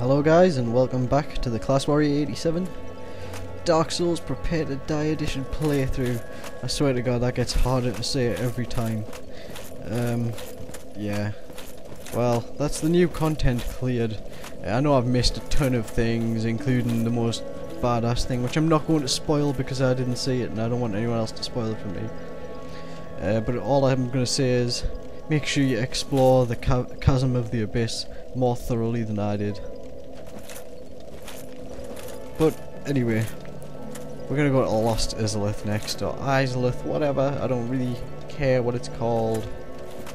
Hello guys, and welcome back to the Classwarrior87 Dark Souls Prepare to Die Edition playthrough. I swear to god that gets harder to say every time. Yeah. Well, that's the new content cleared. I know I've missed a ton of things, including the most badass thing, which I'm not going to spoil because I didn't see it and I don't want anyone else to spoil it for me. But all I'm going to say is, make sure you explore the chasm of the abyss more thoroughly than I did. But anyway, we're gonna go to Lost Izalith next, or Izalith, whatever. I don't really care what it's called.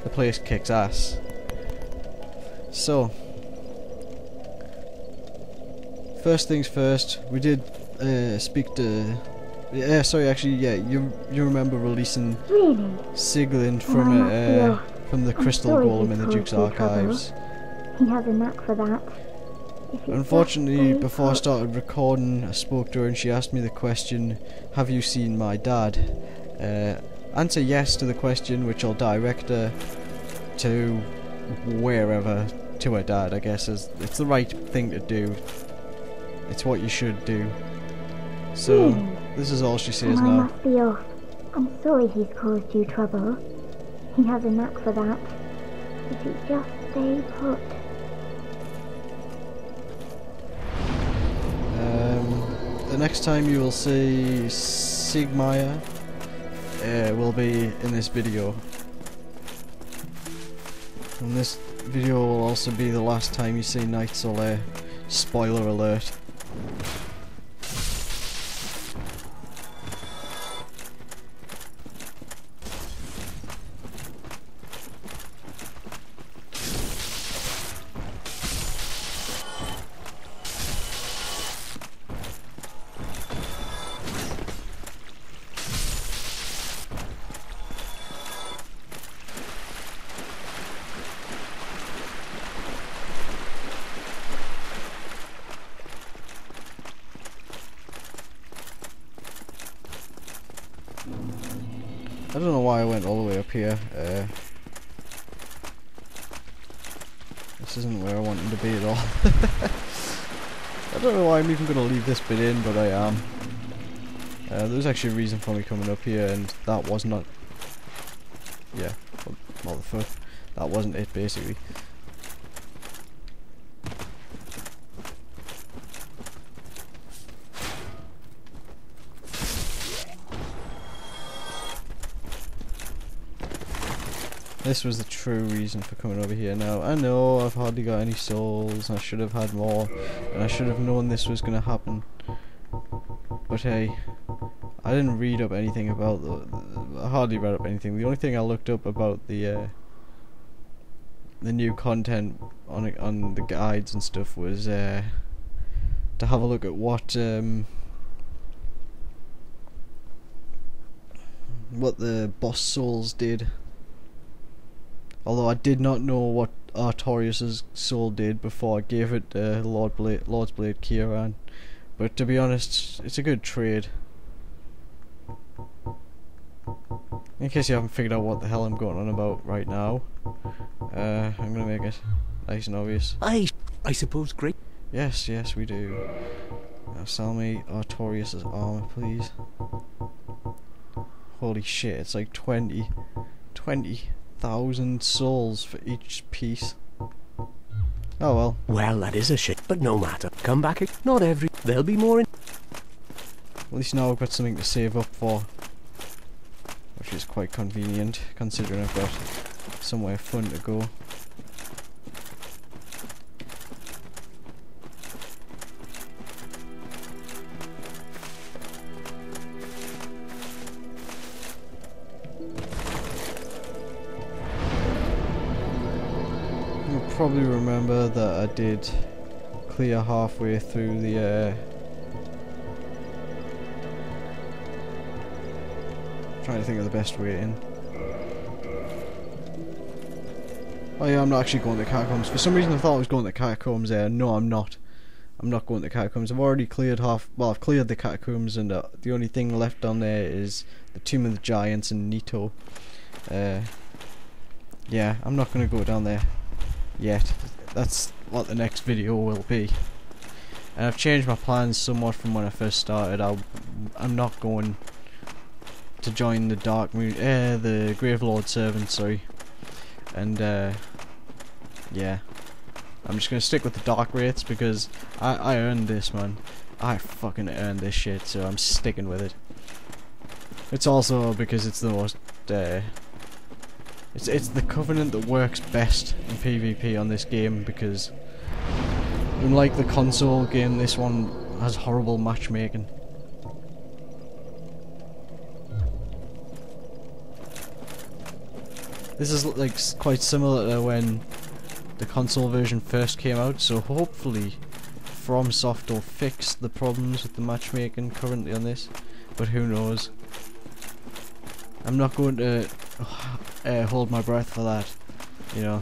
The place kicks ass. So, first things first, we did speak to. Sorry, actually, yeah, you remember releasing Siegmeyer from the Crystal Golem in the Duke's Archives. He has a knack for that. Unfortunately, before I started recording, I spoke to her and she asked me the question, have you seen my dad? Answer yes to the question, which I'll direct her to wherever, to her dad, I guess. It's the right thing to do. It's what you should do. So, this is all she says now. I must be off. I'm sorry he's caused you trouble. He has a knack for that. If you just stay put. The next time you will see Siegmeyer will be in this video. And this video will also be the last time you see Knight Solaire. Spoiler alert. I don't know why I went all the way up here. This isn't where I wanted to be at all. I don't know why I'm even going to leave this bit in, but I am. There's actually a reason for me coming up here, and that was not... Yeah, what the fuck? That wasn't it, basically. This was the true reason for coming over here. Now, I know I've hardly got any souls, I should have had more, and I should have known this was going to happen. But hey, I didn't read up anything about I hardly read up anything. The only thing I looked up about the new content on the guides and stuff was to have a look at what the boss souls did. Although I did not know what Artorias' soul did before I gave it Lord's Blade Kieran. But to be honest, it's a good trade. In case you haven't figured out what the hell I'm going on about right now, I'm gonna make it nice and obvious. I suppose great. Yes, we do. Now sell me Artorias' armor, please. Holy shit, it's like 20,000 souls for each piece. Oh well. Well, that is a shit, but no matter. Come back. Not every. There'll be more in. At least now I've got something to save up for, which is quite convenient, considering I've got somewhere fun to go. Probably remember that I did clear halfway through the trying to think of the best way in. Oh yeah, I'm not actually going to the catacombs. For some reason I thought I was going to the catacombs there. No, I'm not. I'm not going to the catacombs. I've already cleared I've cleared the catacombs, and the only thing left on there is the Tomb of the Giants and Nito. Yeah, I'm not going to go down there yet. That's what the next video will be. And I've changed my plans somewhat from when I first started. I'm not going to join the the Gravelord servant, sorry. And yeah, I'm just gonna stick with the Dark Wraiths because I earned this, man. I fucking earned this shit, so I'm sticking with it. It's also because it's the most it's the Covenant that works best in PvP on this game, because unlike the console game, this one has horrible matchmaking. This is like quite similar to when the console version first came out, so hopefully FromSoft will fix the problems with the matchmaking currently on this, but who knows. I'm not going to hold my breath for that, you know.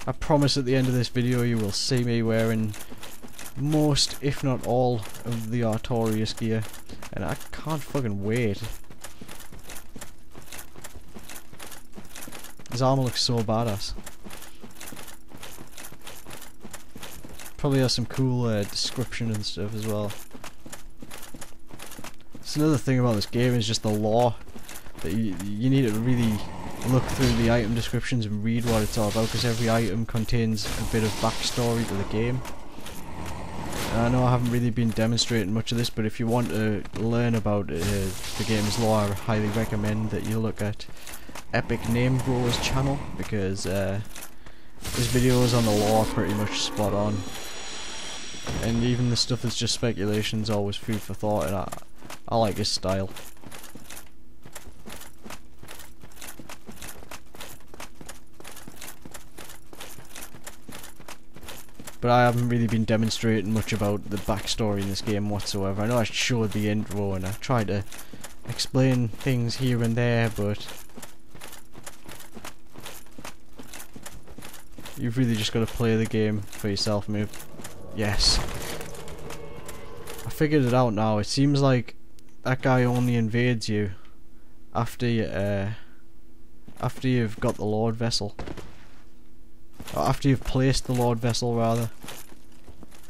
I promise at the end of this video you will see me wearing most, if not all, of the Artorias gear, and I can't fucking wait. His armor looks so badass. Probably has some cool description and stuff as well. It's another thing about this game is just the lore. That you need to really look through the item descriptions and read what it's all about, because every item contains a bit of backstory to the game. And I know I haven't really been demonstrating much of this, but if you want to learn about the game's lore, I highly recommend that you look at Epic Name Grower's channel, because his videos on the lore are pretty much spot on. And even the stuff that's just speculation is always food for thought, and I like his style. But I haven't really been demonstrating much about the backstory in this game whatsoever. I know I showed the intro and I tried to explain things here and there, but you've really just got to play the game for yourself, mate. Yes. I figured it out now. It seems like that guy only invades you after you've got the Lord Vessel. Or after you've placed the Lord Vessel, rather.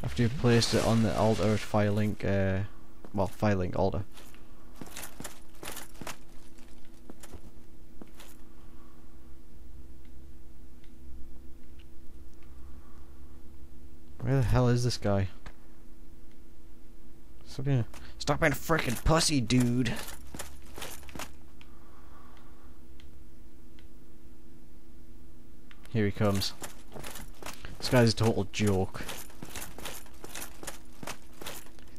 After you've placed it on the altar at Firelink, well, Firelink altar. Where the hell is this guy? Stop being a frickin' pussy, dude. Here he comes. This guy's a total joke.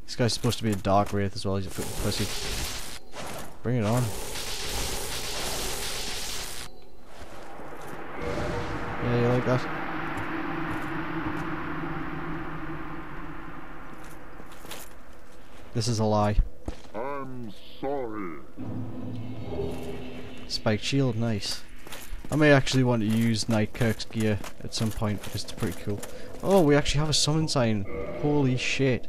This guy's supposed to be a Dark Wraith as well. He's a fucking pussy. Bring it on. Yeah, you like that? This is a lie. I'm sorry. Spiked shield, nice. I may actually want to use Knight Kirk's gear at some point because it's pretty cool. Oh, we actually have a summon sign. Holy shit.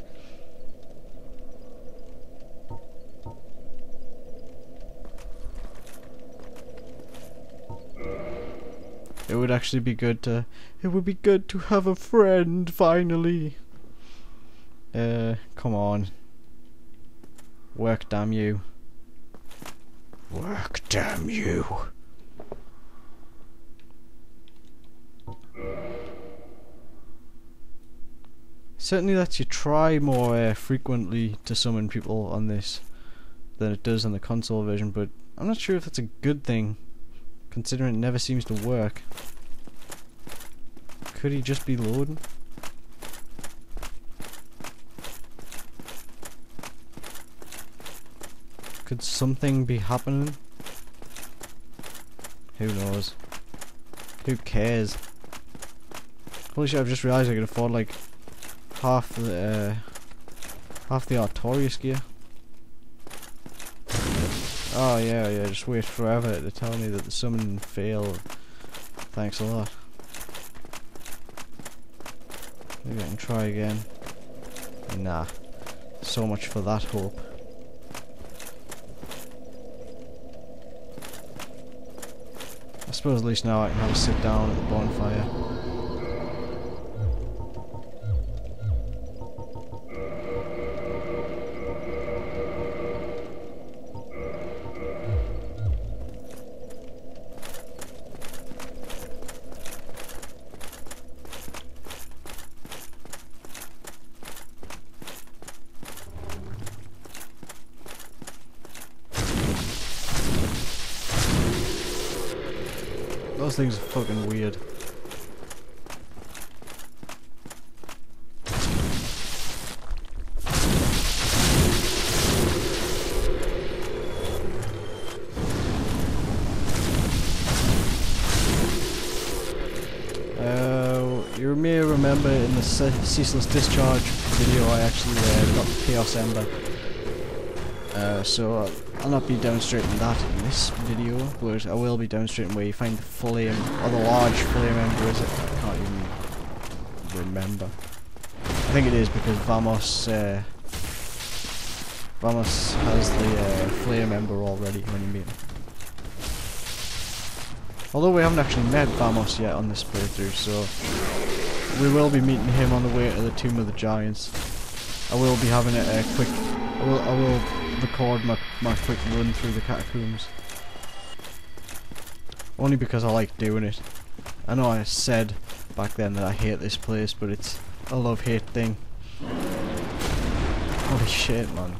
It would actually be good to... It would be good to have a friend, finally. Come on. Work, damn you. Work, damn you. Certainly lets you try more frequently to summon people on this than it does on the console version, but I'm not sure if that's a good thing, considering it never seems to work. Could he just be loading? Could something be happening? Who knows? Who cares? Holy shit, I've just realised I could afford like half the Artorias gear. Oh yeah, just wait forever to tell me that the summon failed. Thanks a lot. Maybe I can try again. Nah. So much for that hope. I suppose at least now I can have a sit down at the bonfire. Those things are fucking weird. You may remember in the Ceaseless Discharge video I actually got the Chaos Ember. So I'll not be demonstrating that in this video, but I will be demonstrating where you find the flame, or the large flame ember, is it? I can't even remember. I think it is because Vamos has the flame ember already when you meet him. Although we haven't actually met Vamos yet on this playthrough, so we will be meeting him on the way to the Tomb of the Giants. I will be having a quick. I will record my quick run through the catacombs. Only because I like doing it. I know I said back then that I hate this place, but it's a love-hate thing. Holy shit, man.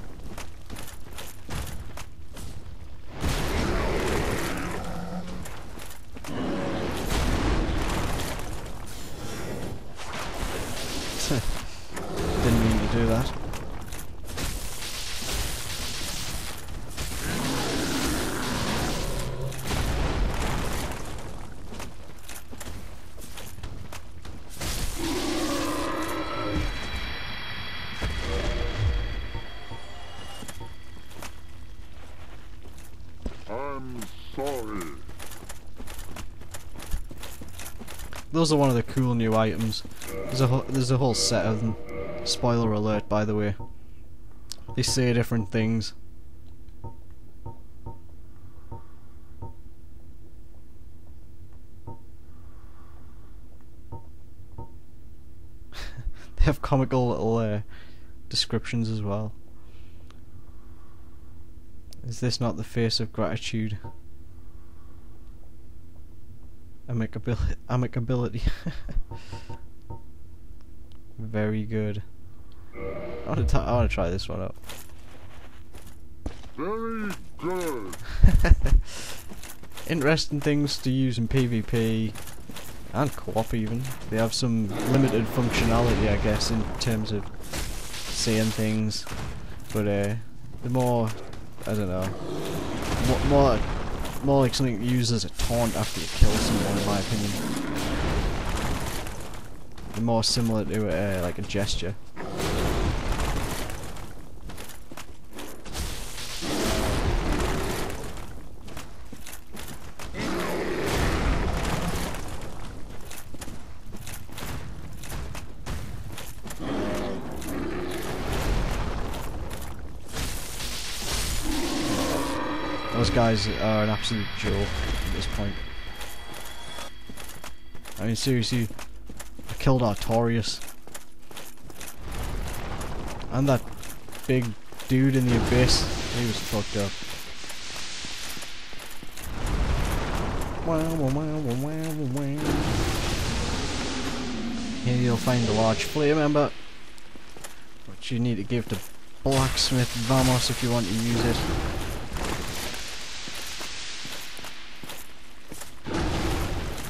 Didn't mean to do that. I'm sorry. Those are one of the cool new items. There's a whole set of them. Spoiler alert, by the way. They say different things. They have comical little descriptions as well. Is this not the face of gratitude? Amicability. Very good. I want to try this one out. Very good. Interesting things to use in PvP and co-op even. They have some limited functionality, I guess, in terms of saying things, but the more, I don't know, more like something you use as a taunt after you kill someone, in my opinion. They're more similar to like a gesture. Those guys are an absolute joke at this point. I mean, seriously, I killed Artorias. And that big dude in the abyss, he was fucked up. Here you'll find the large flame ember, which you need to give to Blacksmith Vamos if you want to use it.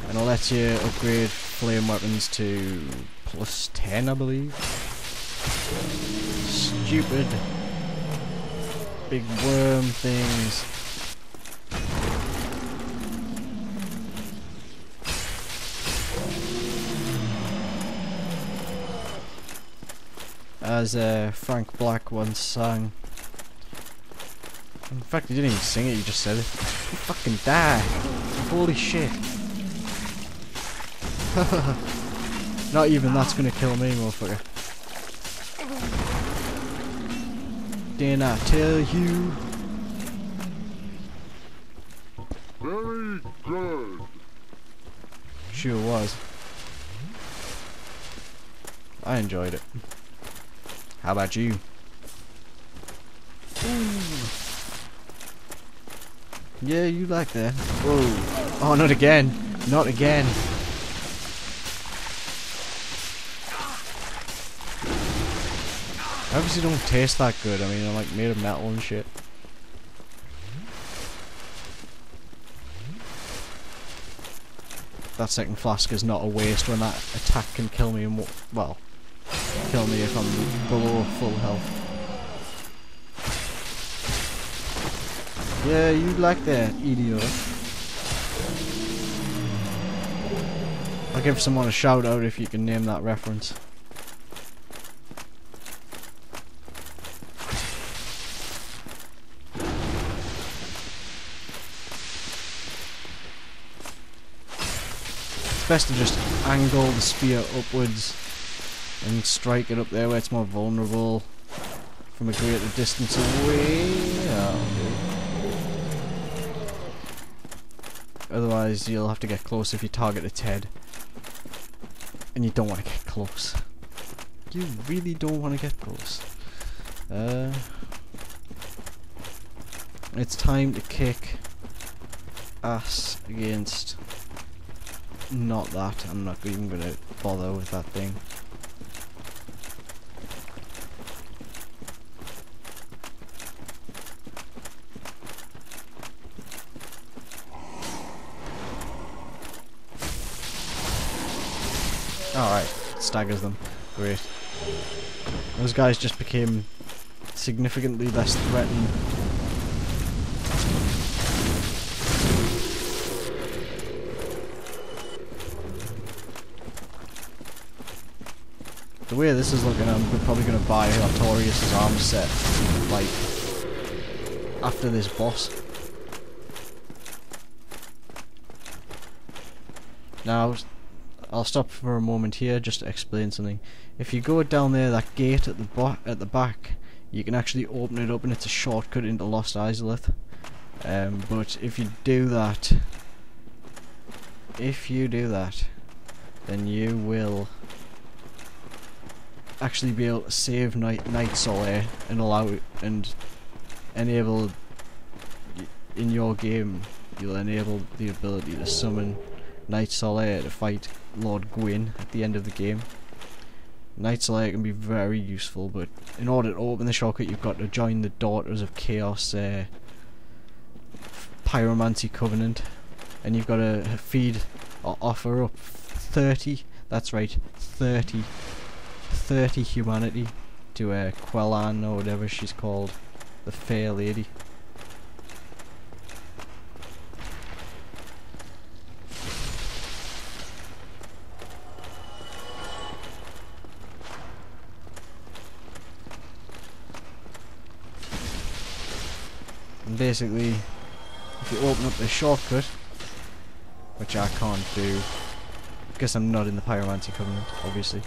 And I'll let you upgrade flame weapons to +10, I believe. Stupid big worm things. As Frank Black once sang. In fact, he didn't even sing it, he just said it. You fucking die! Holy shit! Not even that's gonna kill me, motherfucker. Didn't I tell you? Very good. Sure was. I enjoyed it. How about you? Ooh. Yeah, you like that. Whoa. Oh, not again. Not again. Obviously don't taste that good. I mean, I'm like made of metal and shit. That second flask is not a waste when that attack can kill me and, well, kill me if I'm below full health. Yeah, you like that, idiot. I'll give someone a shout out if you can name that reference. It's best to just angle the spear upwards and strike it up there where it's more vulnerable from a greater distance away. Otherwise you'll have to get close if you target its head. And you don't want to get close. You really don't want to get close. It's time to kick ass against... Not that. I'm not even going to bother with that thing. Alright, staggers them. Great. Those guys just became significantly less threatening. The way this is looking, I'm probably going to buy Artorias' armor set, like, after this boss. Now, I'll stop for a moment here just to explain something. If you go down there, that gate at the back, you can actually open it up and it's a shortcut into Lost Izalith. But if you do that, then you will actually be able to save Night Solaire and enable in your game. You'll enable the ability to summon Night Solaire to fight Lord Gwyn at the end of the game. Night Solaire can be very useful, but in order to open the shortcut you've got to join the Daughters of Chaos Pyromancy Covenant, and you've got to feed or offer up 30, that's right, 30 humanity to Quellan or whatever she's called, the Fair Lady. And basically, if you open up this shortcut, which I can't do, because I'm not in the Pyromancy Covenant, obviously.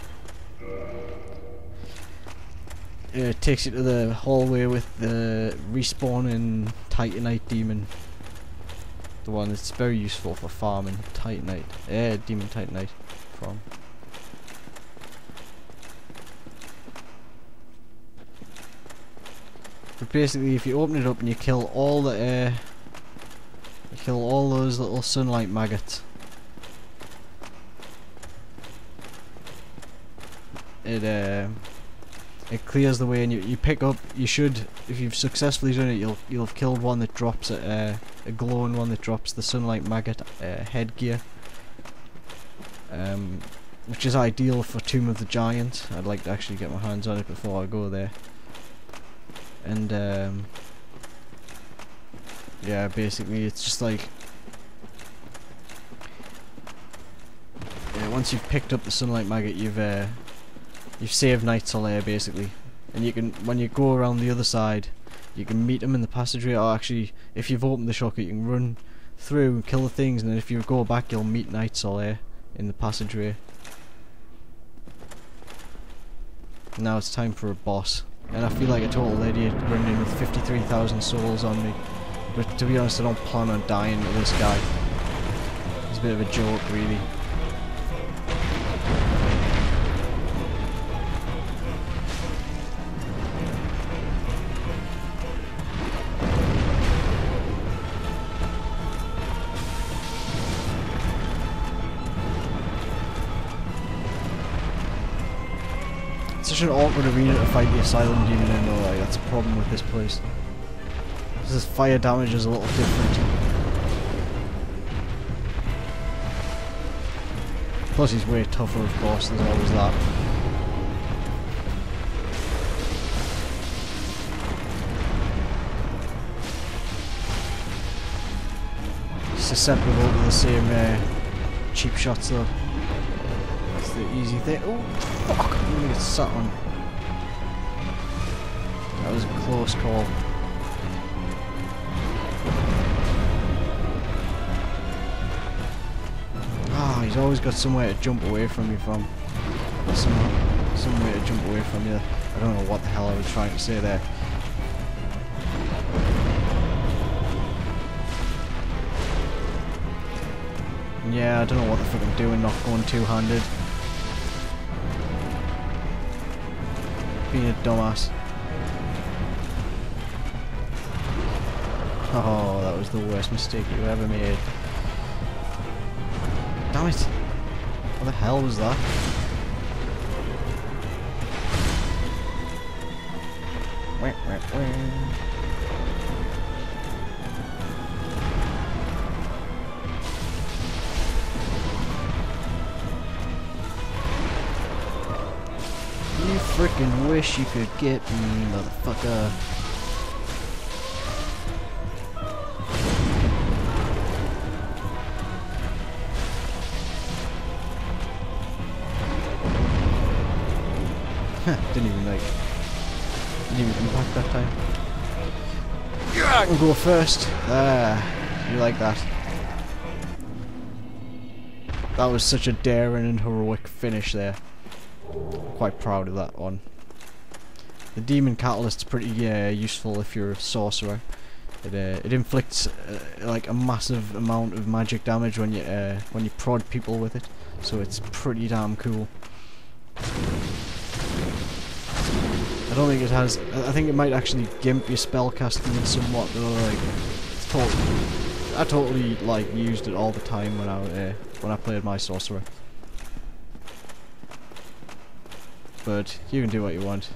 It takes you to the hallway with the respawning Titanite Demon. The one that's very useful for farming Titanite. Demon Titanite farm. But basically, if you open it up and you kill all the those little sunlight maggots, it clears the way, and you pick up. You should, if you've successfully done it, you'll have killed one that drops a glowing one that drops the sunlight maggot headgear, which is ideal for Tomb of the Giant. I'd like to actually get my hands on it before I go there. And yeah, basically it's just like, once you've picked up the sunlight maggot, you've saved Night Solaire basically, and you can, when you go around the other side, you can meet them in the passageway, or actually, if you've opened the shortcut, you can run through and kill the things, and then if you go back, you'll meet Night Solaire in the passageway. Now it's time for a boss, and I feel like a total idiot running in with 53,000 souls on me, But to be honest, I don't plan on dying to this guy. It's a bit of a joke, really. It's such an awkward arena to fight the Asylum Demon in, though, like, that's a problem with this place. This fire damage is a little different. Plus he's way tougher, of course, there's always that. Susceptible to the same cheap shots though. That's the easy thing. Oh, fuck! I'm gonna get sat on. That was a close call. He's always got somewhere to jump away from you from. Somewhere to jump away from you. I don't know what the hell I was trying to say there. Yeah, I don't know what the fuck I'm doing, not going two-handed. Being a dumbass. Oh, that was the worst mistake you ever made. Damn it! What the hell was that? You freaking wish you could get me, motherfucker. Didn't even impact that time. We'll go first. You like that. That was such a daring and heroic finish there. Quite proud of that one. The Demon Catalyst's pretty useful if you're a sorcerer. It inflicts like a massive amount of magic damage when you prod people with it, so it's pretty damn cool. I don't think it has. I think it might actually gimp your spellcasting in somewhat, though. Like, I totally like used it all the time when I played my sorcerer. But you can do what you want.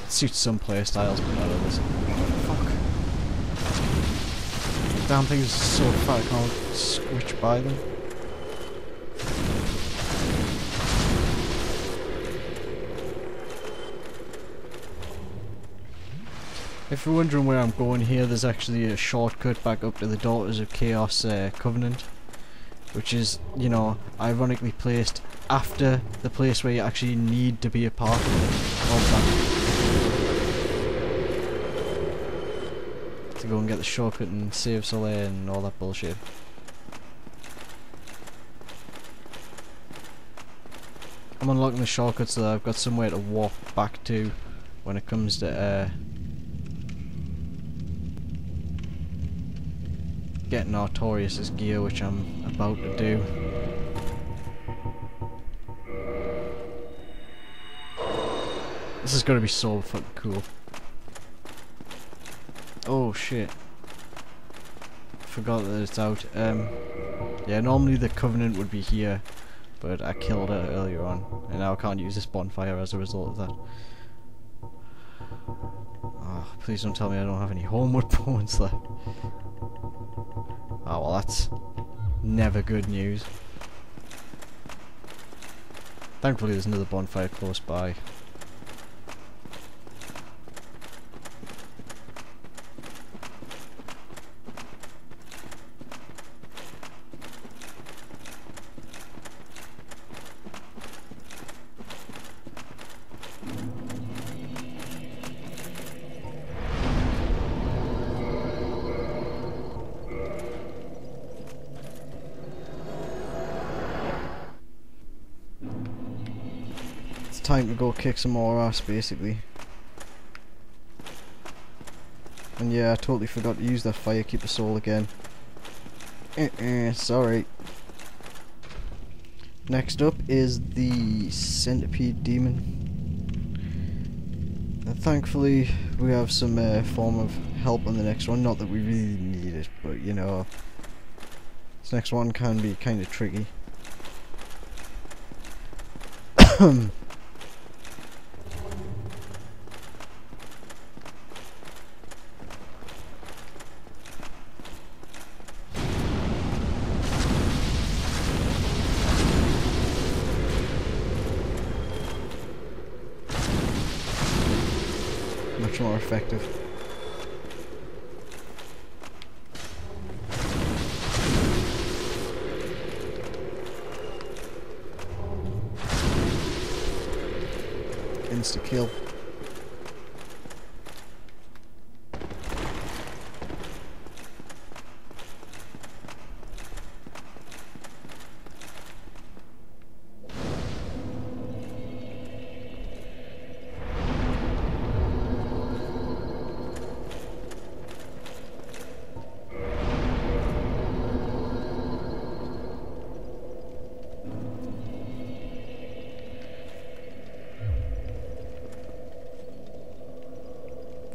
It suits some playstyles, but not others. Fuck. The damn thing is so fat I can't switch by them. If you're wondering where I'm going here, there's actually a shortcut back up to the Daughters of Chaos Covenant, which is, you know, ironically placed after the place where you actually need to be a part of that. To go and get the shortcut and save Solaire and all that bullshit. I'm unlocking the shortcut so that I've got somewhere to walk back to when it comes to getting Artorias' gear, which I'm about to do. This is gonna be so fucking cool. Oh shit. Forgot that it's out. Yeah, normally the Covenant would be here, but I killed it earlier on, and now I can't use this bonfire as a result of that. Oh, please don't tell me I don't have any homeward bones left. Oh well, that's never good news. Thankfully there's another bonfire close by. Time to go kick some more ass, basically. And yeah, I totally forgot to use that Firekeeper soul again. Sorry. Next up is the Centipede Demon. And thankfully we have some form of help on the next one. Not that we really need it, but you know, this next one can be kind of tricky. Much more effective. Insta kill.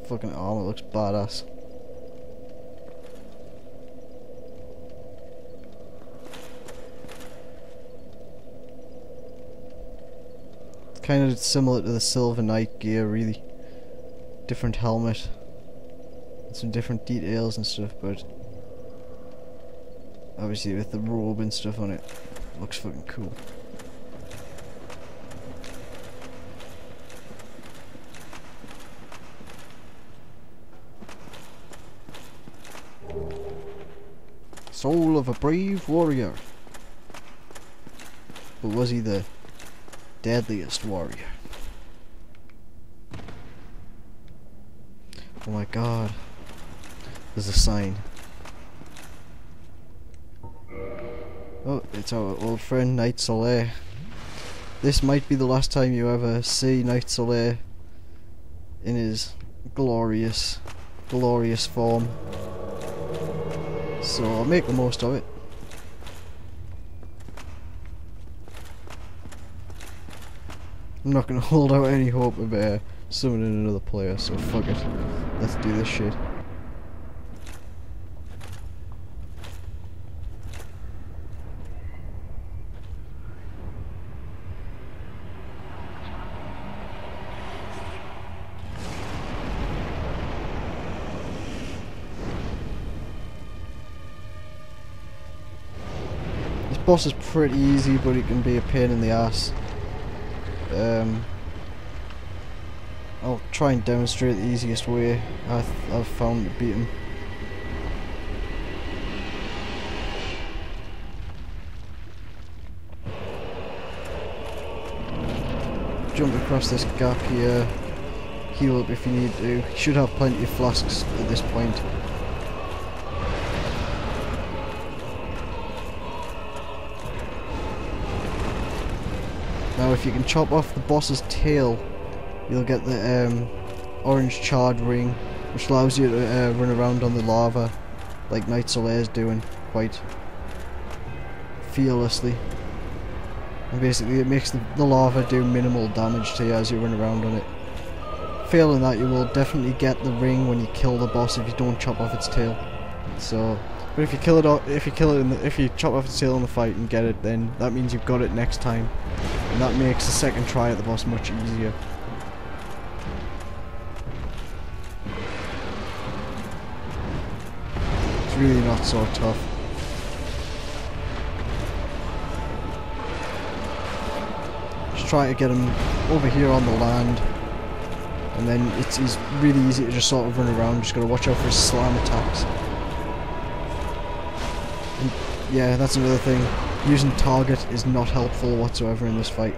Fucking armor looks badass. Kind of similar to the Silver Knight gear, really. Different helmet, some different details and stuff, but obviously with the robe and stuff on it, looks fucking cool. Soul of a brave warrior. But was he the deadliest warrior? Oh my god. There's a sign. Oh, it's our old friend Knight Solaire. This might be the last time you ever see Knight Solaire in his glorious form. So I'll make the most of it. I'm not going to hold out any hope of summoning another player, so fuck it. Let's do this shit. Boss is pretty easy, but it can be a pain in the ass. I'll try and demonstrate the easiest way I've found to beat him. Jump across this gap here, heal up if you need to. You should have plenty of flasks at this point. Now if you can chop off the boss's tail, you'll get the orange charred ring, which allows you to run around on the lava like Knight Solaire's doing quite fearlessly. And basically it makes the lava do minimal damage to you as you run around on it. Failing that, you will definitely get the ring when you kill the boss if you don't chop off its tail. So, but if you chop off its tail in the fight and get it, then that means you've got it next time. And that makes the second try at the boss much easier. It's really not so tough. Just try to get him over here on the land, and then it's really easy to just sort of run around. Just gotta watch out for his slam attacks. And yeah, that's another thing. Using target is not helpful whatsoever in this fight.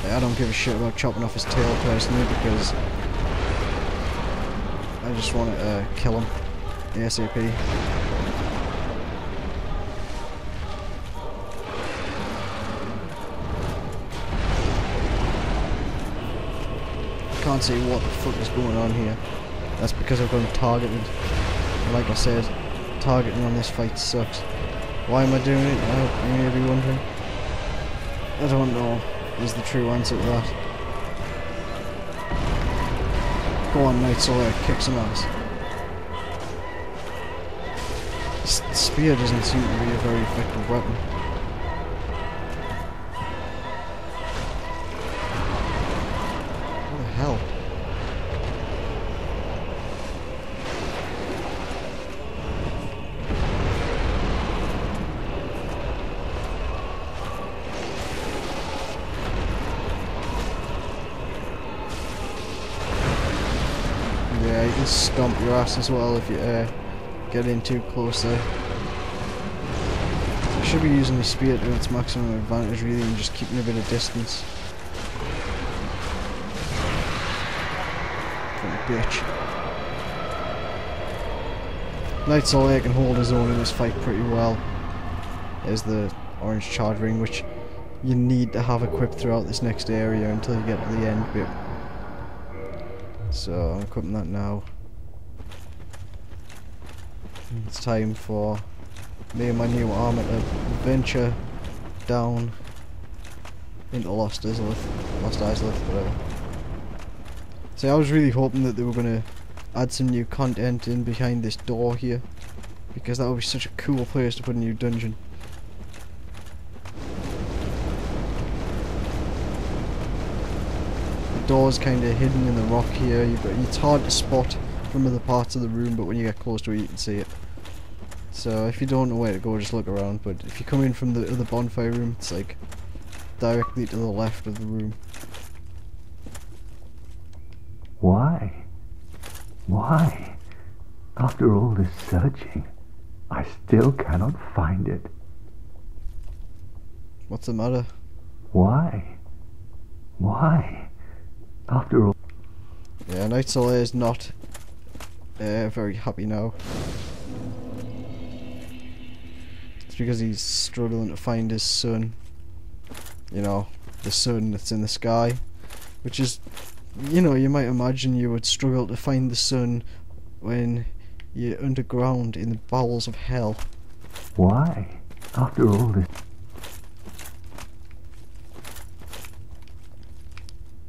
I don't give a shit about chopping off his tail personally, because I just want to kill him ASAP. can't see what the fuck is going on here. That's because I've gotten targeted. And like I said, targeting on this fight sucks. Why am I doing it? You may be wondering. I don't know, is the true answer to that. Go on, Knight Solaire, kick some ass. Spear doesn't seem to be a very effective weapon. What the hell? Yeah, you can stomp your ass as well if you get in too close there. I should be using the spear to its maximum advantage really and just keeping a bit of distance. Bitch. Knight Solaire can hold his own in this fight pretty well. There's the orange charge ring, which you need to have equipped throughout this next area until you get to the end bit. So I'm equipping that now. It's time for me and my new armor to venture down into Lost Izalith, whatever. So I was really hoping that they were going to add some new content in behind this door here, because that would be such a cool place to put a new dungeon. The door's kind of hidden in the rock here, it's hard to spot from other parts of the room, but when you get close to it you can see it. So if you don't know where to go, just look around, but if you come in from the other bonfire room, it's like directly to the left of the room. Why? Why? After all this searching, I still cannot find it. What's the matter? Why? Why? After all... Yeah, Knight Solaire is not very happy now. It's because he's struggling to find his son. You know, the sun that's in the sky. Which is, you know, you might imagine you would struggle to find the sun when you're underground in the bowels of hell. Why? After all this...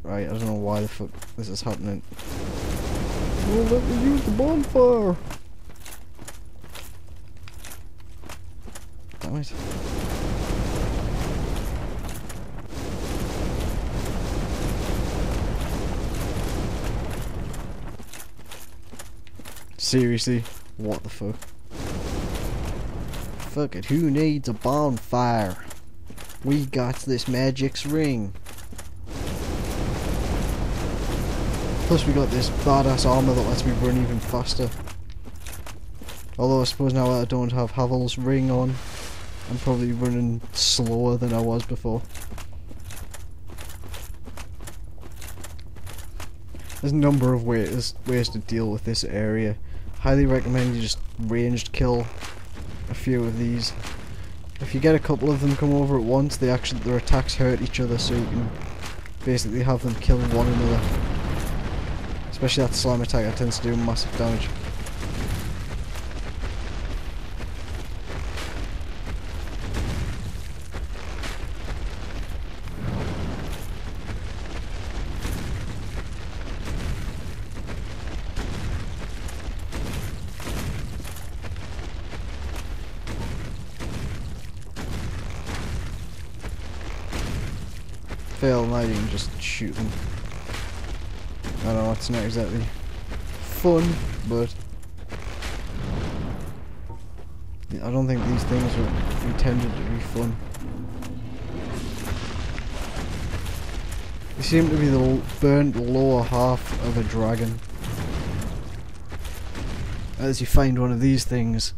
Right, I don't know why the fuck this is happening. Well, let me use the bonfire! Damn it. Seriously? What the fuck? Fuck it, who needs a bonfire? We got this magic's ring. Plus we got this badass armor that lets me run even faster. Although I suppose now that I don't have Havel's ring on, I'm probably running slower than I was before. There's a number of ways to deal with this area. Highly recommend you just ranged kill a few of these. If you get a couple of them come over at once, their attacks hurt each other, so you can basically have them kill one another. Especially that slime attack, that tends to do massive damage. Fail now, you can just shoot them. I know it's not exactly fun, but I don't think these things were intended to be fun. They seem to be the burnt lower half of a dragon. As you find one of these things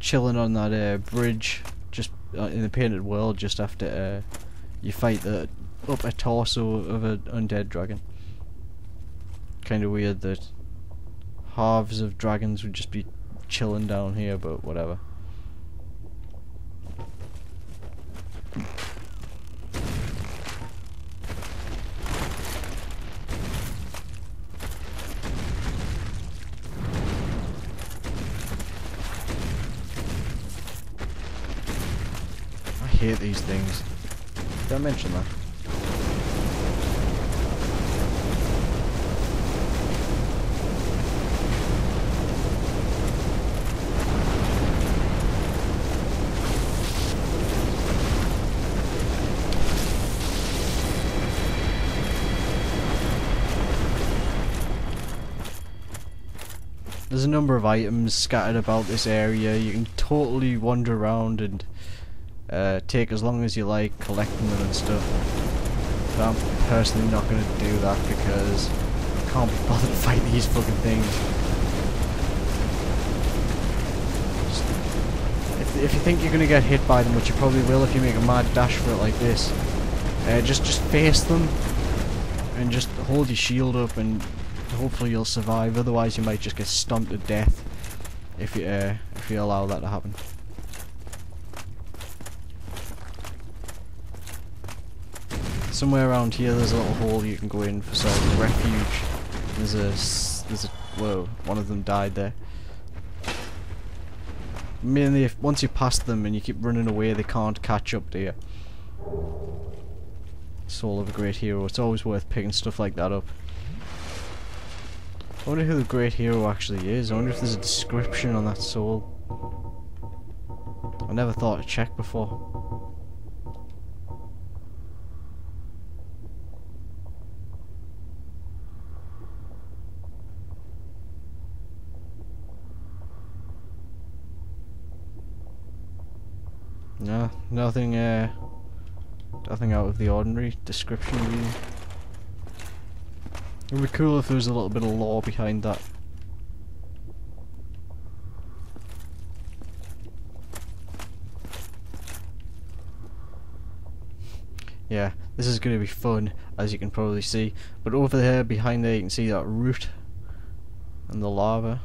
chilling on that bridge just in the painted world just after you fight the upper torso of an undead dragon. Kinda weird that halves of dragons would just be chilling down here, but whatever. hate these things. Did I mention that? There's a number of items scattered about this area. You can totally wander around and take as long as you like collecting them and stuff. But I'm personally not going to do that because I can't be bothered to fight these fucking things. If you think you're going to get hit by them, which you probably will if you make a mad dash for it like this, just face them and just hold your shield up and hopefully you'll survive. Otherwise you might just get stomped to death if you allow that to happen. Somewhere around here there's a little hole you can go in for sort of refuge. There's a whoa, one of them died there. Mainly once you pass them and you keep running away, they can't catch up to you. Soul of a great hero. It's always worth picking stuff like that up. I wonder who the great hero actually is. I wonder if there's a description on that soul. I never thought to check before. No, nothing out of the ordinary description really. It would be cool if there was a little bit of lore behind that. Yeah, this is going to be fun, as you can probably see. But over there, behind there, you can see that root and the lava.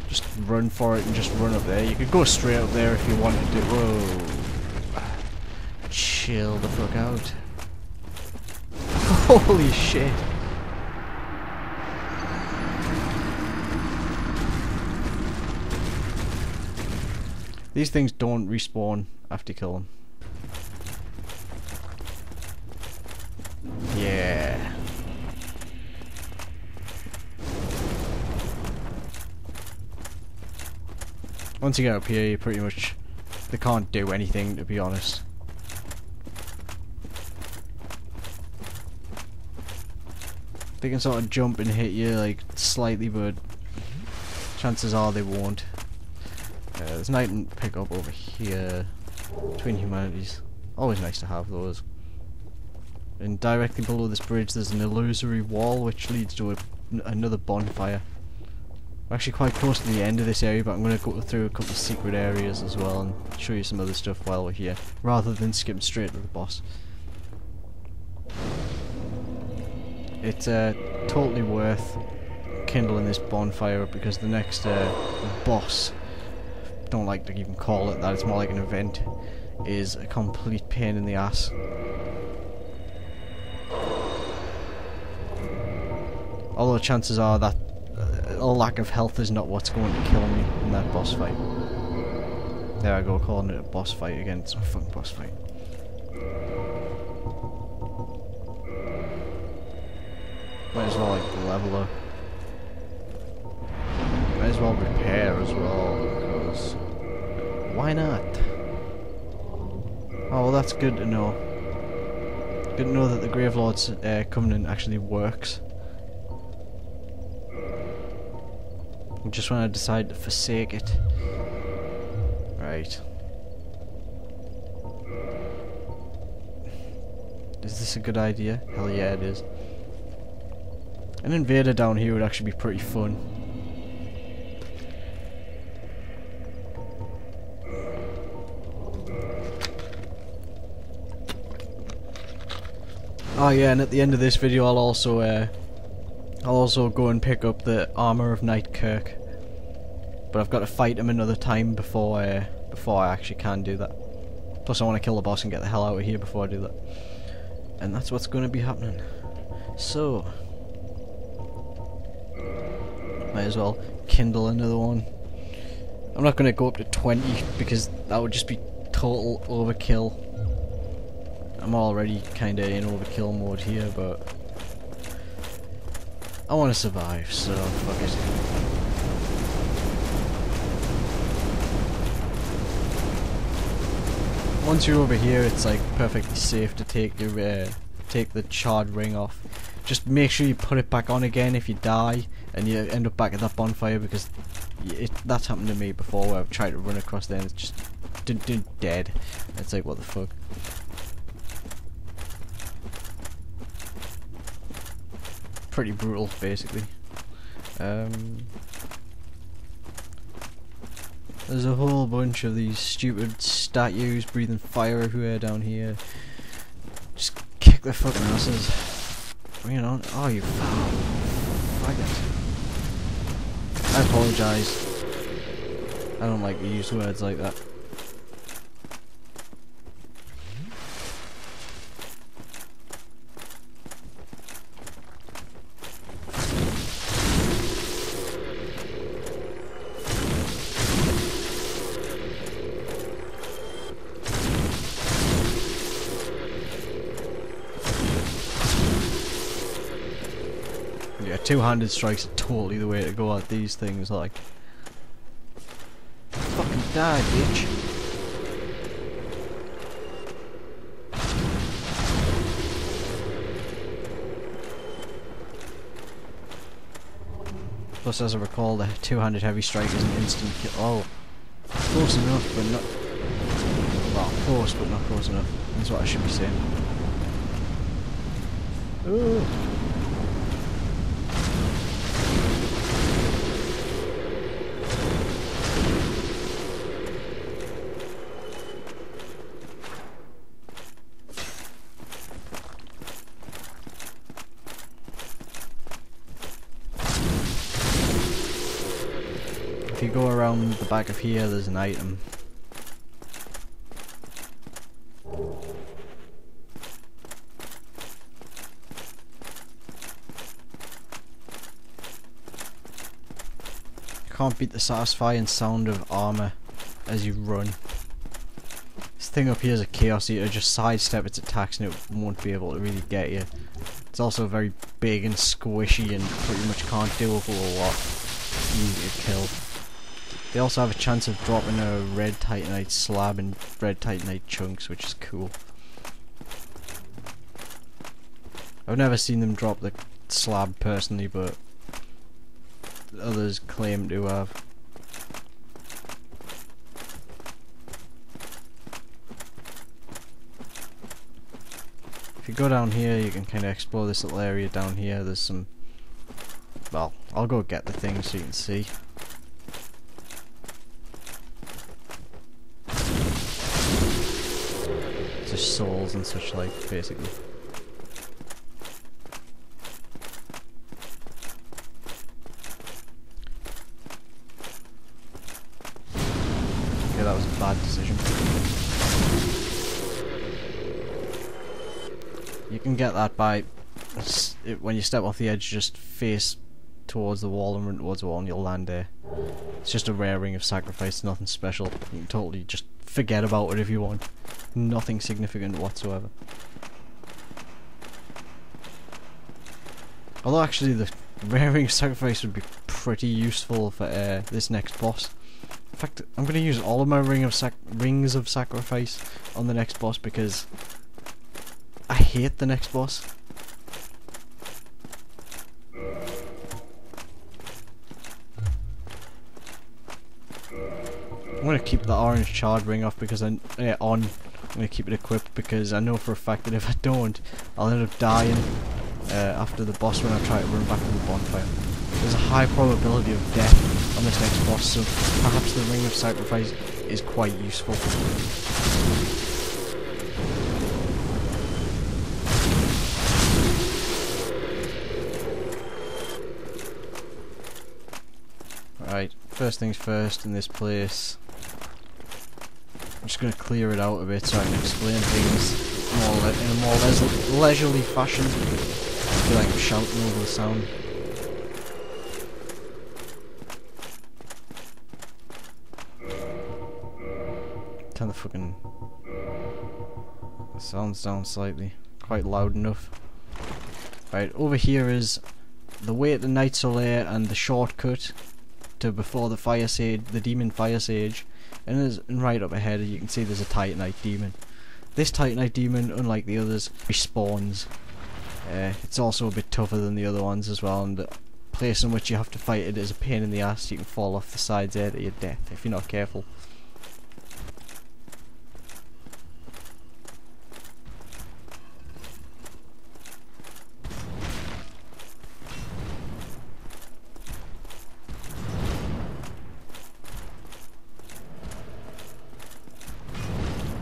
Just run for it and just run up there. You could go straight up there if you wanted to. Whoa. Chill the fuck out. Holy shit. These things don't respawn after you kill them. Yeah. Once you get up here, you pretty much... they can't do anything, to be honest. They can sort of jump and hit you like slightly, but chances are they won't. There's an item to pick up over here between humanities. Always nice to have those. And directly below this bridge there's an illusory wall which leads to another bonfire. We're actually quite close to the end of this area, but I'm going to go through a couple of secret areas as well and show you some other stuff while we're here, rather than skip straight to the boss. It's totally worth kindling this bonfire up because the next boss, don't like to even call it that, it's more like an event, is a complete pain in the ass. Although chances are that a lack of health is not what's going to kill me in that boss fight. There I go, calling it a boss fight again. It's not a fucking boss fight. Might as well like level up. Might as well repair as well, because why not? Oh well, that's good to know. Good to know that the Gravelord's Covenant actually works. Just when I decide to forsake it. Right. Is this a good idea? Hell yeah it is. An invader down here would actually be pretty fun. Oh yeah, and at the end of this video I'll also go and pick up the armor of Knight Kirk. But I've got to fight him another time before I actually can do that. Plus I want to kill the boss and get the hell out of here before I do that. And that's what's going to be happening. So Might as well kindle another one. I'm not going to go up to 20 because that would just be total overkill. I'm already kind of in overkill mode here, but I want to survive, so fuck it. Once you're over here, it's like perfectly safe to take your take the charred ring off. Just make sure you put it back on again if you die and you end up back at that bonfire, because that's happened to me before where I've tried to run across there and it's just dead. It's like, what the fuck. Pretty brutal, basically. There's a whole bunch of these stupid statues breathing fire everywhere down here. Just kick their fucking asses. Bring it on. Oh, you faggot. I apologise. I don't like to use words like that. Yeah, two-handed strikes are totally the way to go at these things, like. Fucking die, bitch. Plus, as I recall, the two-handed heavy strike is an instant kill. Oh, close enough, but not. Well, close, but not close enough. That's what I should be saying. Ooh. If you go around the back of here, there's an item. Can't beat the satisfying sound of armor as you run. This thing up here is a Chaos Eater. Just sidestep its attacks and it won't be able to really get you. It's also very big and squishy and pretty much can't do a whole lot. Easy to kill. They also have a chance of dropping a red titanite slab and red titanite chunks, which is cool. I've never seen them drop the slab personally, but others claim to have. If you go down here, you can kind of explore this little area down here. There's some. Well, I'll go get the thing so you can see. Just souls and such like, basically. Okay, that was a bad decision. You can get that by when you step off the edge, just face towards the wall and run towards the wall and you'll land there. It's just a rare ring of sacrifice, nothing special. You can totally just forget about it if you want. Nothing significant whatsoever. Although actually the rare ring of sacrifice would be pretty useful for this next boss. In fact, I'm going to use all of my rings of sacrifice on the next boss because I hate the next boss. I'm going to keep the orange charred ring off because I'm going to keep it equipped because I know for a fact that if I don't, I'll end up dying after the boss when I try to run back to the bonfire. There's a high probability of death on this next boss, so perhaps the ring of sacrifice is quite useful. Right, first things first in this place. I'm just going to clear it out a bit so I can explain things in a more leisurely fashion. I feel like I'm shouting over the sound. turn the fucking sounds down slightly. Quite loud enough. Right, over here is the way to Night Solaire and the shortcut to before the Firesage, the Demon Firesage. And right up ahead you can see there's a Titanite Demon. This Titanite Demon, unlike the others, respawns. It's also a bit tougher than the other ones as well, and the place in which you have to fight it is a pain in the ass. You can fall off the sides there to your death if you're not careful.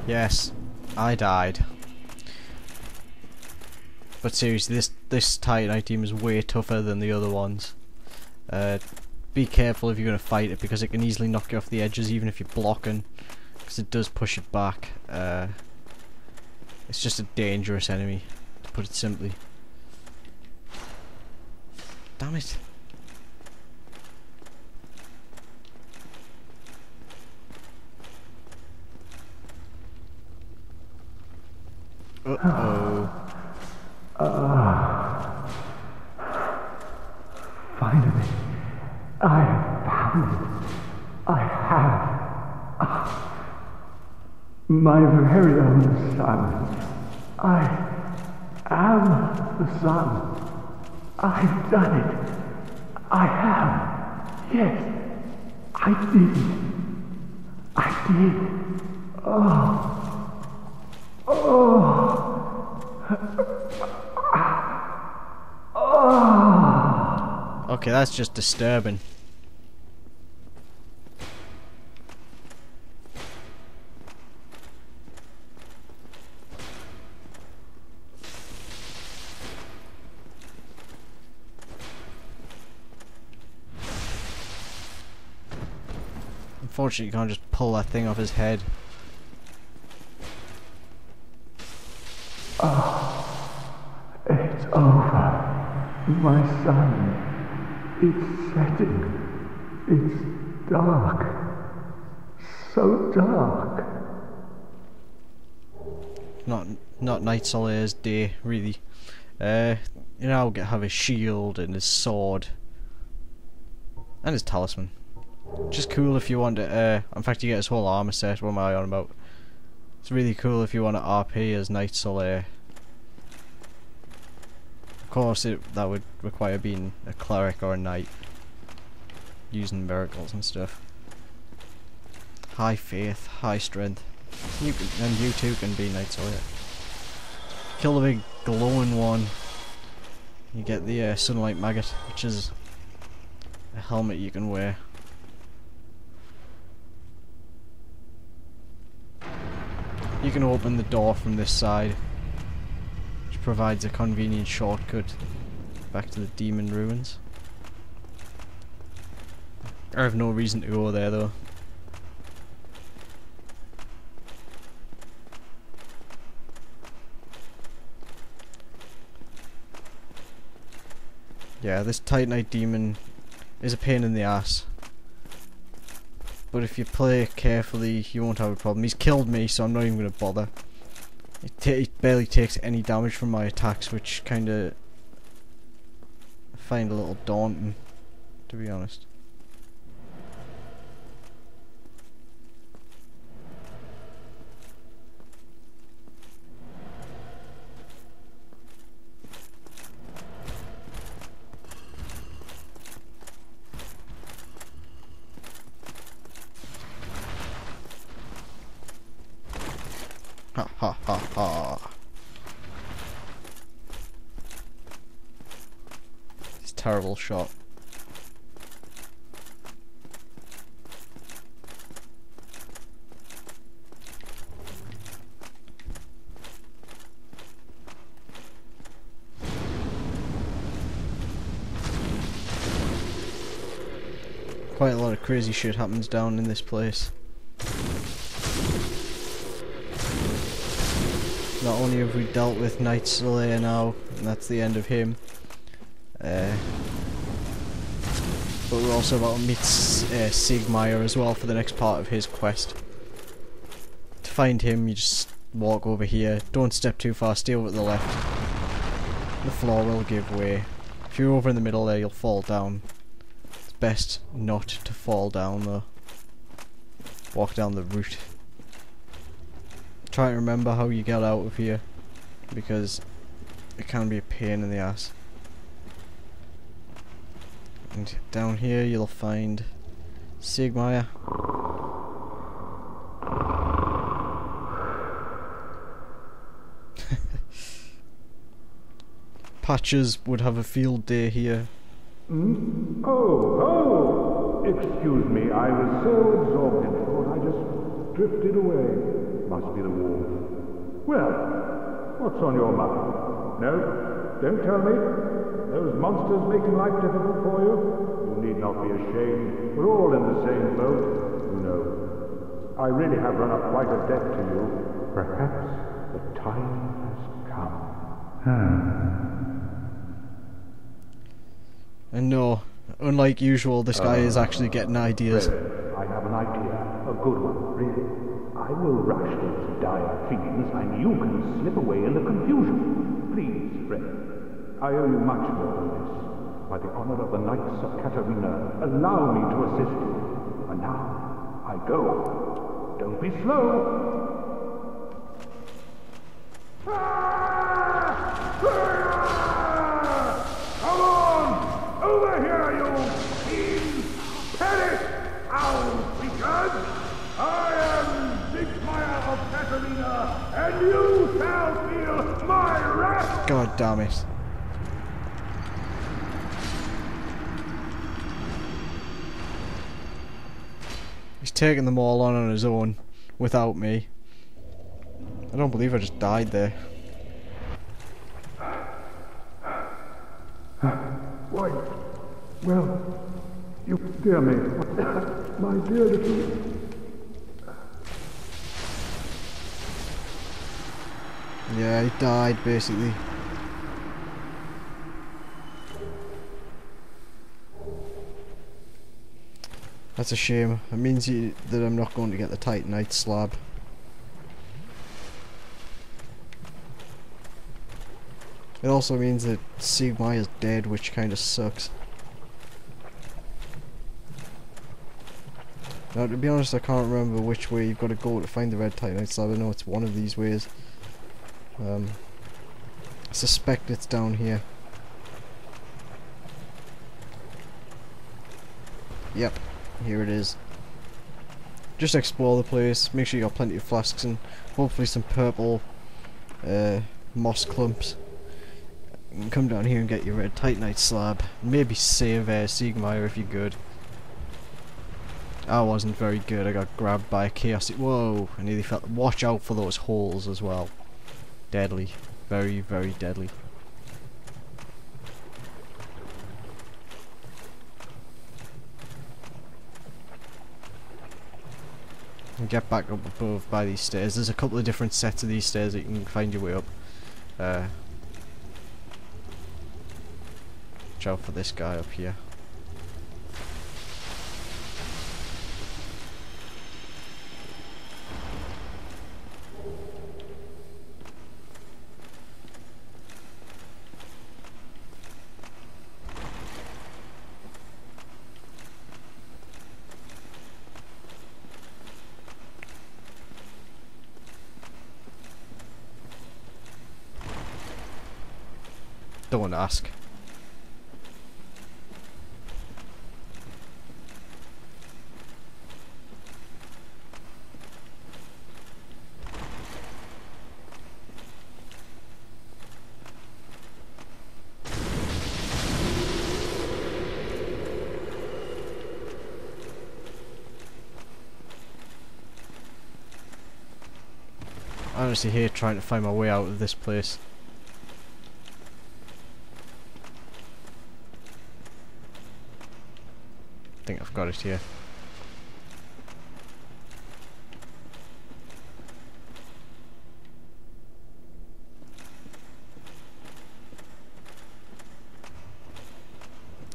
Yes, I died. But seriously, this Titanite team is way tougher than the other ones. Be careful if you're going to fight it, because it can easily knock you off the edges even if you're blocking, because it does push it back. It's just a dangerous enemy, to put it simply. Damn it. Uh-oh. Finally, I have found it. I have. My very own son. I am the son. I've done it. I have. Yes, I did. I did. Oh. Oh. Okay, that's just disturbing. Unfortunately, you can't just pull that thing off his head. Oh, it's over. My son. It's setting. It's dark. So dark. Not Night Solaire's day, really. You know, have his shield and his sword. And his talisman. Just cool if you want to, in fact you get his whole armor set, what am I on about? It's really cool if you want to RP as Night Solaire. Of course that would require being a cleric or a knight. Using miracles and stuff. High faith, high strength. And you too can be Night Solaire. Kill the big glowing one. You get the sunlight maggot, which is a helmet you can wear. You can open the door from this side, which provides a convenient shortcut back to the demon ruins. I have no reason to go there though. Yeah, this Titanite demon is a pain in the ass. But if you play carefully, you won't have a problem. He's killed me, so I'm not even going to bother. It barely takes any damage from my attacks, which kinda I find a little daunting, to be honest. Ha ha ha ha. It's a terrible shot. Quite a lot of crazy shit happens down in this place. Not only have we dealt with Night Solaire now, and that's the end of him, but we're also about to meet Siegmeyer as well for the next part of his quest. find him, you just walk over here. Don't step too far, stay over to the left. The floor will give way. If you're over in the middle there, you'll fall down. It's best not to fall down though. Walk down the route. Try to remember how you get out of here, because it can be a pain in the ass. And down here you'll find Siegmeyer. Patches would have a field day here. Oh, excuse me, I was so absorbed in thought I just drifted away. Must be the wolf. Well, what's on your mind? No, don't tell me. Those monsters making life difficult for you? You need not be ashamed. We're all in the same boat, you know. I really have run up quite a debt to you. Perhaps the time has come. And no, unlike usual, this guy is actually getting ideas. Friend, I have an idea. A good one, really. I will rush those dire fiends, and you can slip away in the confusion. Please, friend. I owe you much more than this. By the honor of the Knights of Katarina, allow me to assist you. And now, I go. Don't be slow. Come on! Over here, you fiends! Perish, owl creatures! I am Siegmeyer of Katarina, and you shall feel my wrath! God damn it. He's taking them all on his own, without me. I don't believe I just died there. Why, well, you dear me, my dear little... Yeah, he died basically. That's a shame. It means that I'm not going to get the Titanite slab. It also means that Siegmeyer's dead, which kind of sucks. Now, to be honest, I can't remember which way you've got to go to find the red Titanite slab. I know it's one of these ways. I suspect it's down here. Yep, here it is. Just explore the place, make sure you got plenty of flasks and hopefully some purple moss clumps. You can come down here and get your red Titanite slab. Maybe save Siegmeyer if you're good. I wasn't very good, I got grabbed by a chaos. Whoa, I nearly felt. Watch out for those holes as well. Deadly. Very, very deadly. And get back up above by these stairs. There's a couple of different sets of these stairs that you can find your way up. Watch out for this guy up here. Don't ask. I honestly hate trying to find my way out of this place. I think I've got it here.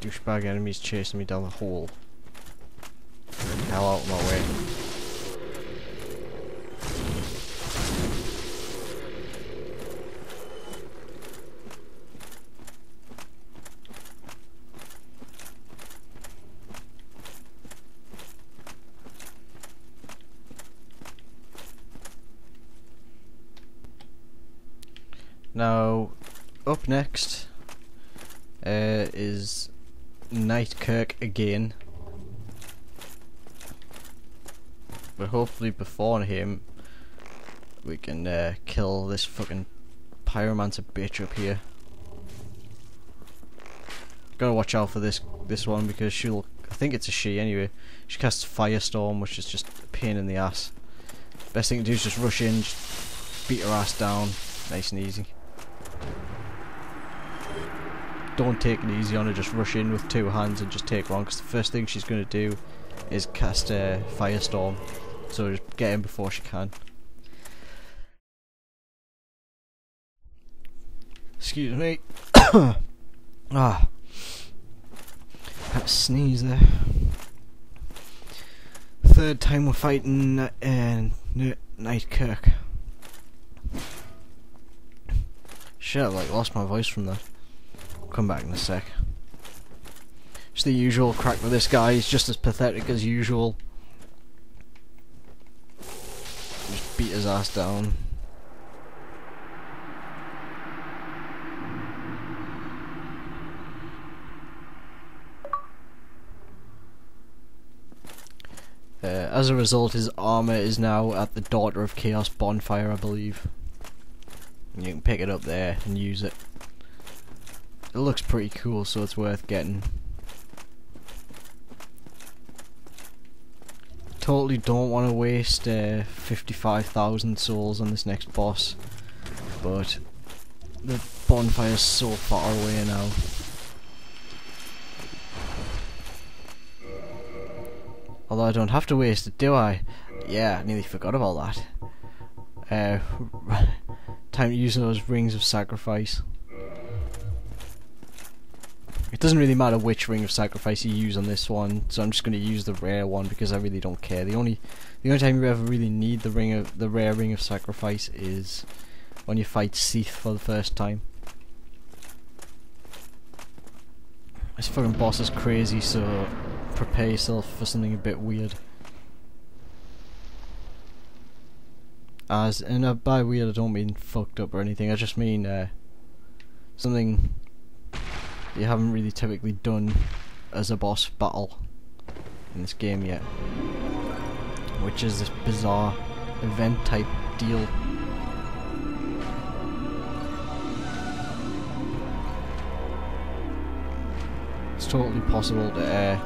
Douchebag enemies chasing me down the hole. Get the hell out of my way. Now, up next is Knight Kirk again. But hopefully before him we can kill this fucking pyromancer bitch up here. Gotta watch out for this one because she'll, I think it's a she anyway, she casts Firestorm, which is just a pain in the ass. Best thing to do is just rush in, just beat her ass down, nice and easy. Don't take it easy on her, just rush in with two hands and just take one, because the first thing she's going to do is cast Firestorm, so just get in before she can. Excuse me. Ah, had to sneeze there. Third time we're fighting Knight Kirk. Shit, I lost my voice from that. I'll come back in a sec. Just the usual crack with this guy, he's just as pathetic as usual. Just beat his ass down. As a result, his armor is now at the Daughter of Chaos bonfire, I believe. And you can pick it up there and use it. It looks pretty cool, so it's worth getting. Totally don't want to waste 55,000 souls on this next boss, but the bonfire is so far away now. Although I don't have to waste it, do I? Yeah, I nearly forgot about that. Time to use those rings of sacrifice. It doesn't really matter which ring of sacrifice you use on this one, so I'm just going to use the rare one because I really don't care. The only time you ever really need the rare ring of sacrifice is when you fight Seath for the first time. This fucking boss is crazy, so prepare yourself for something a bit weird. And by weird I don't mean fucked up or anything, I just mean something you haven't really typically done as a boss battle in this game yet, which is this bizarre event type deal. It's totally possible to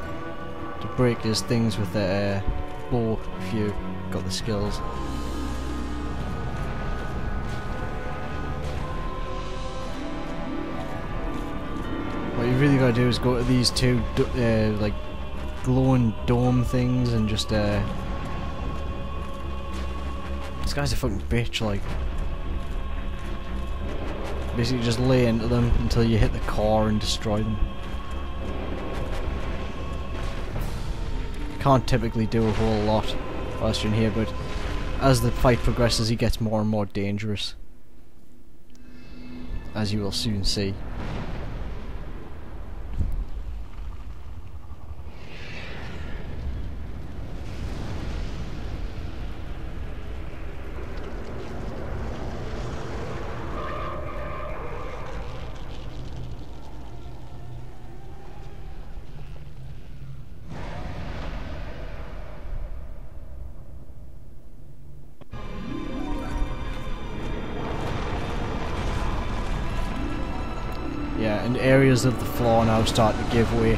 break his things with a bow if you got the skills. What you really gotta do is go to these two like glowing dome things and just this guy's a fucking bitch, like basically just lay into them until you hit the core and destroy them. Can't typically do a whole lot whilst you're in here, but as the fight progresses he gets more and more dangerous, as you will soon see. Yeah, and areas of the floor now start to give way,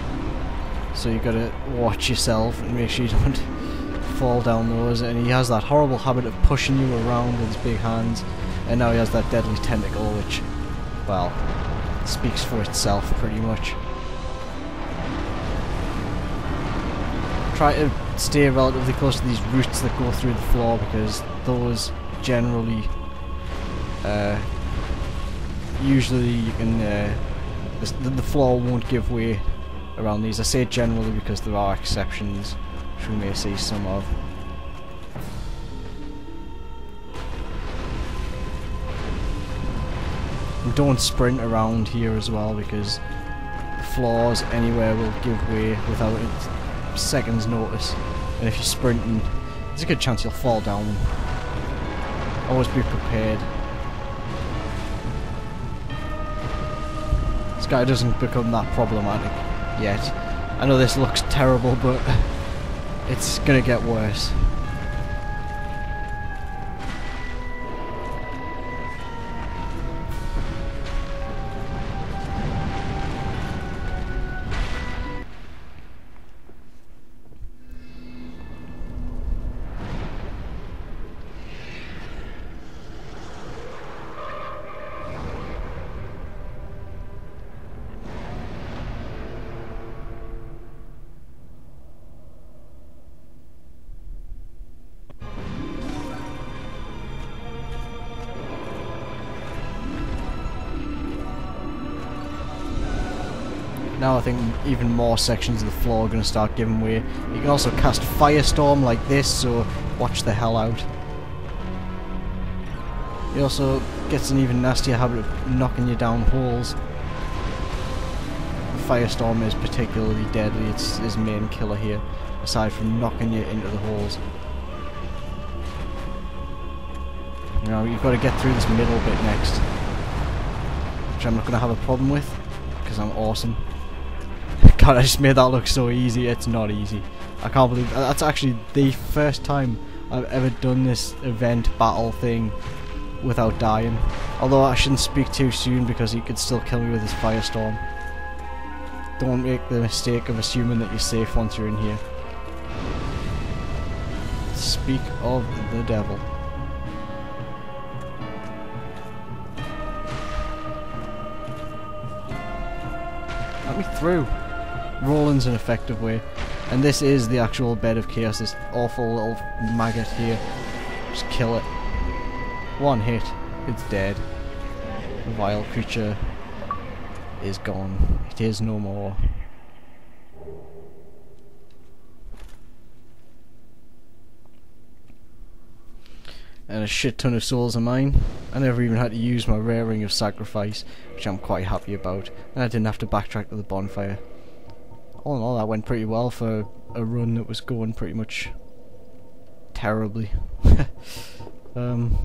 so you gotta watch yourself and make sure you don't fall down those. And he has that horrible habit of pushing you around with his big hands, and now he has that deadly tentacle which, well, speaks for itself pretty much. Try to stay relatively close to these roots that go through the floor, because those generally usually you can the floor won't give way around these. I say generally because there are exceptions, which we may see some of. And don't sprint around here as well, because the floors anywhere will give way without a second's notice, and if you're sprinting there's a good chance you'll fall down them. Always be prepared. guy doesn't become that problematic yet. I know this looks terrible, but it's gonna get worse. Now I think even more sections of the floor are going to start giving way. You can also cast Firestorm like this, so watch the hell out. He also gets an even nastier habit of knocking you down holes. Firestorm is particularly deadly, it's his main killer here, aside from knocking you into the holes. Now you've got to get through this middle bit next, which I'm not going to have a problem with, because I'm awesome. God, I just made that look so easy. It's not easy. I can't believe that's actually the first time I've ever done this event battle thing without dying. Although I shouldn't speak too soon because he could still kill me with his Firestorm. Don't make the mistake of assuming that you're safe once you're in here. Speak of the devil. Let me through. Rolling's an effective way, and this is the actual bed of chaos, this awful little maggot here. Just kill it. One hit, it's dead. The vile creature is gone. It is no more. And a shit ton of souls are mine. I never even had to use my rare ring of sacrifice, which I'm quite happy about, and I didn't have to backtrack to the bonfire. All in all, that went pretty well for a run that was going pretty much terribly. I'm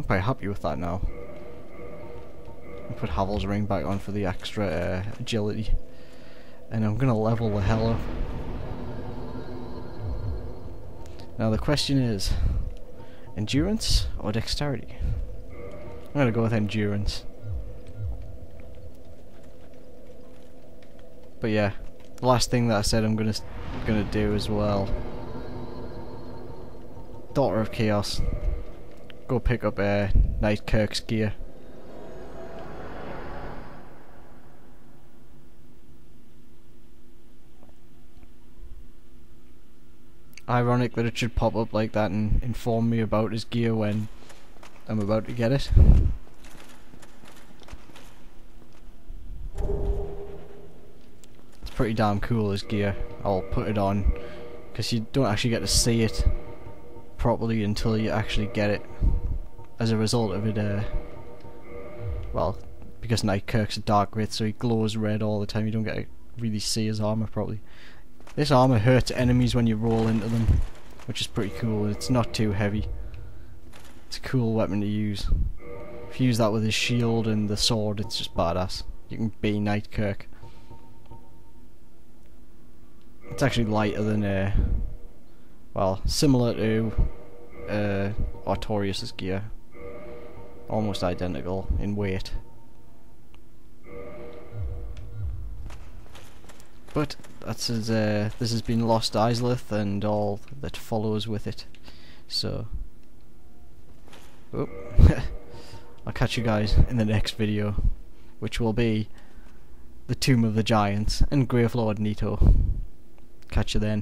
quite happy with that now. I'll put Havel's ring back on for the extra agility, and I'm gonna level the hell up. Now the question is, endurance or dexterity? I'm gonna go with endurance. But yeah, the last thing that I said I'm gonna do as well. Daughter of Chaos. Go pick up Knight Kirk's gear. Ironic that it should pop up like that and inform me about his gear when I'm about to get it. Pretty damn cool, his gear. I'll put it on because you don't actually get to see it properly until you actually get it. As a result of it, well, because Knight Kirk's a dark wraith, so he glows red all the time. You don't get to really see his armor properly. This armor hurts enemies when you roll into them, which is pretty cool. It's not too heavy. It's a cool weapon to use. If you use that with his shield and the sword, it's just badass. You can be Knight Kirk. It's actually lighter than, well, similar to Artorias' gear. Almost identical in weight. But that's as, this has been Lost Izalith and all that follows with it. So, I'll catch you guys in the next video, which will be the Tomb of the Giants and Gravelord Nito. Catch you then.